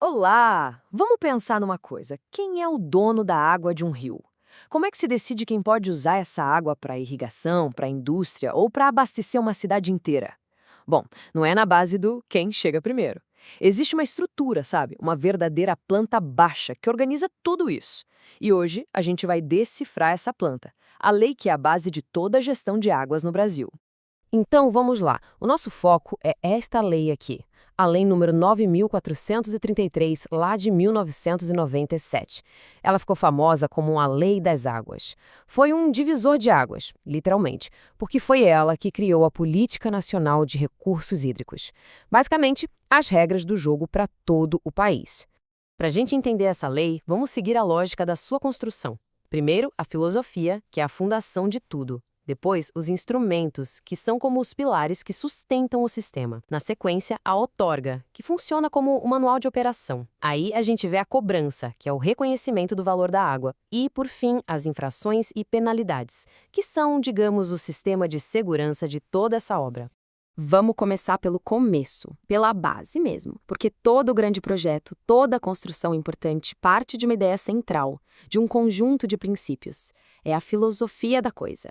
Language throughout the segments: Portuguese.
Olá! Vamos pensar numa coisa. Quem é o dono da água de um rio? Como é que se decide quem pode usar essa água para irrigação, para indústria ou para abastecer uma cidade inteira? Bom, não é na base do quem chega primeiro. Existe uma estrutura, sabe? Uma verdadeira planta baixa que organiza tudo isso. E hoje a gente vai decifrar essa planta, a lei que é a base de toda a gestão de águas no Brasil. Então, vamos lá. O nosso foco é esta lei aqui, a Lei número 9.433, lá de 1997. Ela ficou famosa como a Lei das Águas. Foi um divisor de águas, literalmente, porque foi ela que criou a Política Nacional de Recursos Hídricos. Basicamente, as regras do jogo para todo o país. Para a gente entender essa lei, vamos seguir a lógica da sua construção. Primeiro, a filosofia, que é a fundação de tudo. Depois, os instrumentos, que são como os pilares que sustentam o sistema. Na sequência, a outorga, que funciona como o manual de operação. Aí a gente vê a cobrança, que é o reconhecimento do valor da água. E, por fim, as infrações e penalidades, que são, digamos, o sistema de segurança de toda essa obra. Vamos começar pelo começo, pela base mesmo, porque todo grande projeto, toda construção importante parte de uma ideia central, de um conjunto de princípios. É a filosofia da coisa.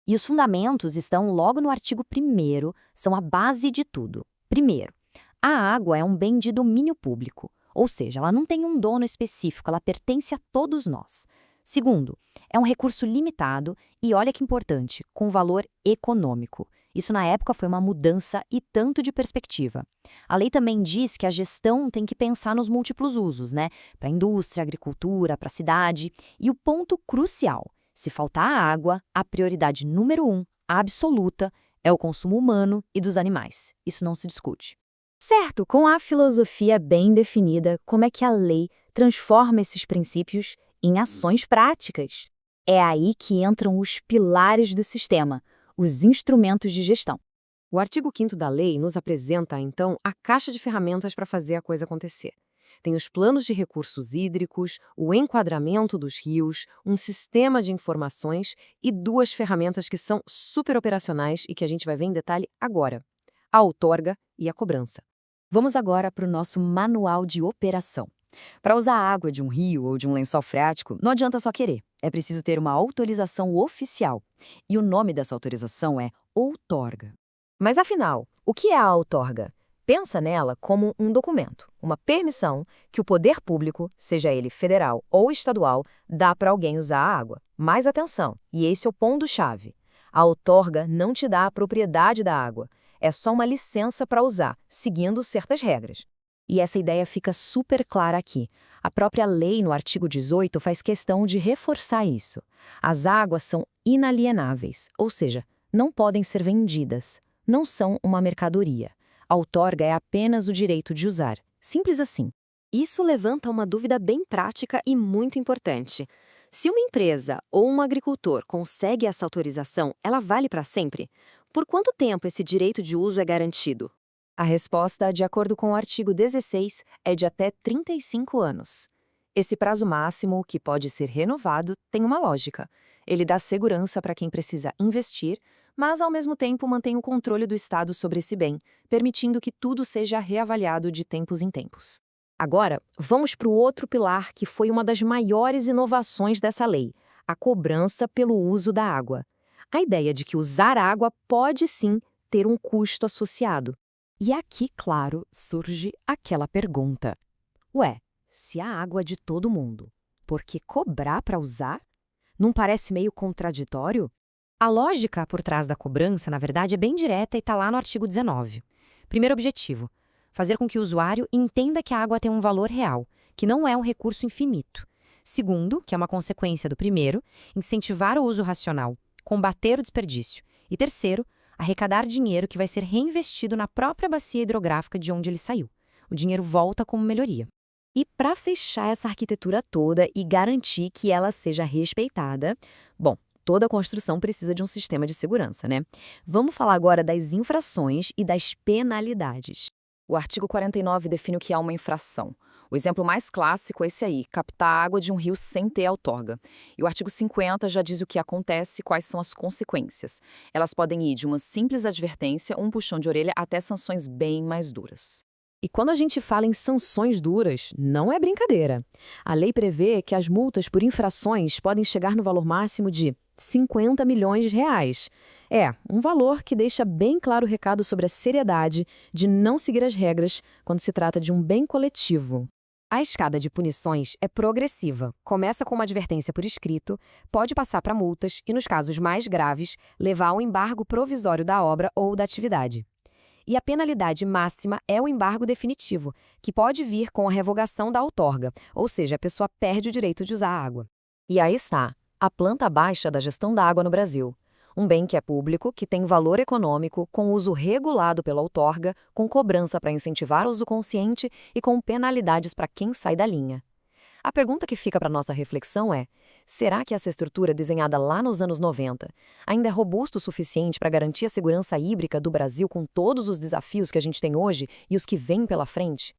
E os fundamentos estão logo no artigo 1º, são a base de tudo. Primeiro, a água é um bem de domínio público, ou seja, ela não tem um dono específico, ela pertence a todos nós. Segundo, é um recurso limitado e, olha que importante, com valor econômico. Isso na época foi uma mudança e tanto de perspectiva. A lei também diz que a gestão tem que pensar nos múltiplos usos, né? Para a indústria, agricultura, para a cidade. E o ponto crucial: se faltar água, a prioridade número 1, absoluta, é o consumo humano e dos animais. Isso não se discute. Certo, com a filosofia bem definida, como é que a lei transforma esses princípios em ações práticas? É aí que entram os pilares do sistema, os instrumentos de gestão. O artigo 5º da lei nos apresenta, então, a caixa de ferramentas para fazer a coisa acontecer. Tem os planos de recursos hídricos, o enquadramento dos rios, um sistema de informações e duas ferramentas que são super operacionais e que a gente vai ver em detalhe agora: a outorga e a cobrança. Vamos agora para o nosso manual de operação. Para usar a água de um rio ou de um lençol freático, não adianta só querer. É preciso ter uma autorização oficial. E o nome dessa autorização é outorga. Mas afinal, o que é a outorga? Pensa nela como um documento, uma permissão que o poder público, seja ele federal ou estadual, dá para alguém usar a água. Mais atenção, e esse é o ponto-chave. A outorga não te dá a propriedade da água, é só uma licença para usar, seguindo certas regras. E essa ideia fica super clara aqui. A própria lei, no artigo 18, faz questão de reforçar isso. As águas são inalienáveis, ou seja, não podem ser vendidas, não são uma mercadoria. A outorga é apenas o direito de usar. Simples assim. Isso levanta uma dúvida bem prática e muito importante. Se uma empresa ou um agricultor consegue essa autorização, ela vale para sempre? Por quanto tempo esse direito de uso é garantido? A resposta, de acordo com o artigo 16, é de até 35 anos. Esse prazo máximo, que pode ser renovado, tem uma lógica. Ele dá segurança para quem precisa investir, mas ao mesmo tempo mantém o controle do Estado sobre esse bem, permitindo que tudo seja reavaliado de tempos em tempos. Agora, vamos para o outro pilar que foi uma das maiores inovações dessa lei: a cobrança pelo uso da água. A ideia de que usar água pode sim ter um custo associado. E aqui, claro, surge aquela pergunta. Ué, se a água é de todo mundo, por que cobrar para usar? Não parece meio contraditório? A lógica por trás da cobrança, na verdade, é bem direta e está lá no artigo 19. Primeiro objetivo: fazer com que o usuário entenda que a água tem um valor real, que não é um recurso infinito. Segundo, que é uma consequência do primeiro, incentivar o uso racional, combater o desperdício. E terceiro, arrecadar dinheiro que vai ser reinvestido na própria bacia hidrográfica de onde ele saiu. O dinheiro volta como melhoria. E para fechar essa arquitetura toda e garantir que ela seja respeitada, bom, toda construção precisa de um sistema de segurança, né? Vamos falar agora das infrações e das penalidades. O artigo 49 define o que é uma infração. O exemplo mais clássico é esse aí: captar água de um rio sem ter outorga. E o artigo 50 já diz o que acontece e quais são as consequências. Elas podem ir de uma simples advertência, um puxão de orelha, até sanções bem mais duras. E quando a gente fala em sanções duras, não é brincadeira. A lei prevê que as multas por infrações podem chegar no valor máximo de 50 milhões de reais. É, um valor que deixa bem claro o recado sobre a seriedade de não seguir as regras quando se trata de um bem coletivo. A escada de punições é progressiva. Começa com uma advertência por escrito, pode passar para multas e, nos casos mais graves, levar ao embargo provisório da obra ou da atividade. E a penalidade máxima é o embargo definitivo, que pode vir com a revogação da outorga, ou seja, a pessoa perde o direito de usar a água. E aí está, a planta baixa da gestão da água no Brasil. Um bem que é público, que tem valor econômico, com uso regulado pela outorga, com cobrança para incentivar o uso consciente e com penalidades para quem sai da linha. A pergunta que fica para nossa reflexão é: será que essa estrutura desenhada lá nos anos 90 ainda é robusta o suficiente para garantir a segurança hídrica do Brasil com todos os desafios que a gente tem hoje e os que vêm pela frente?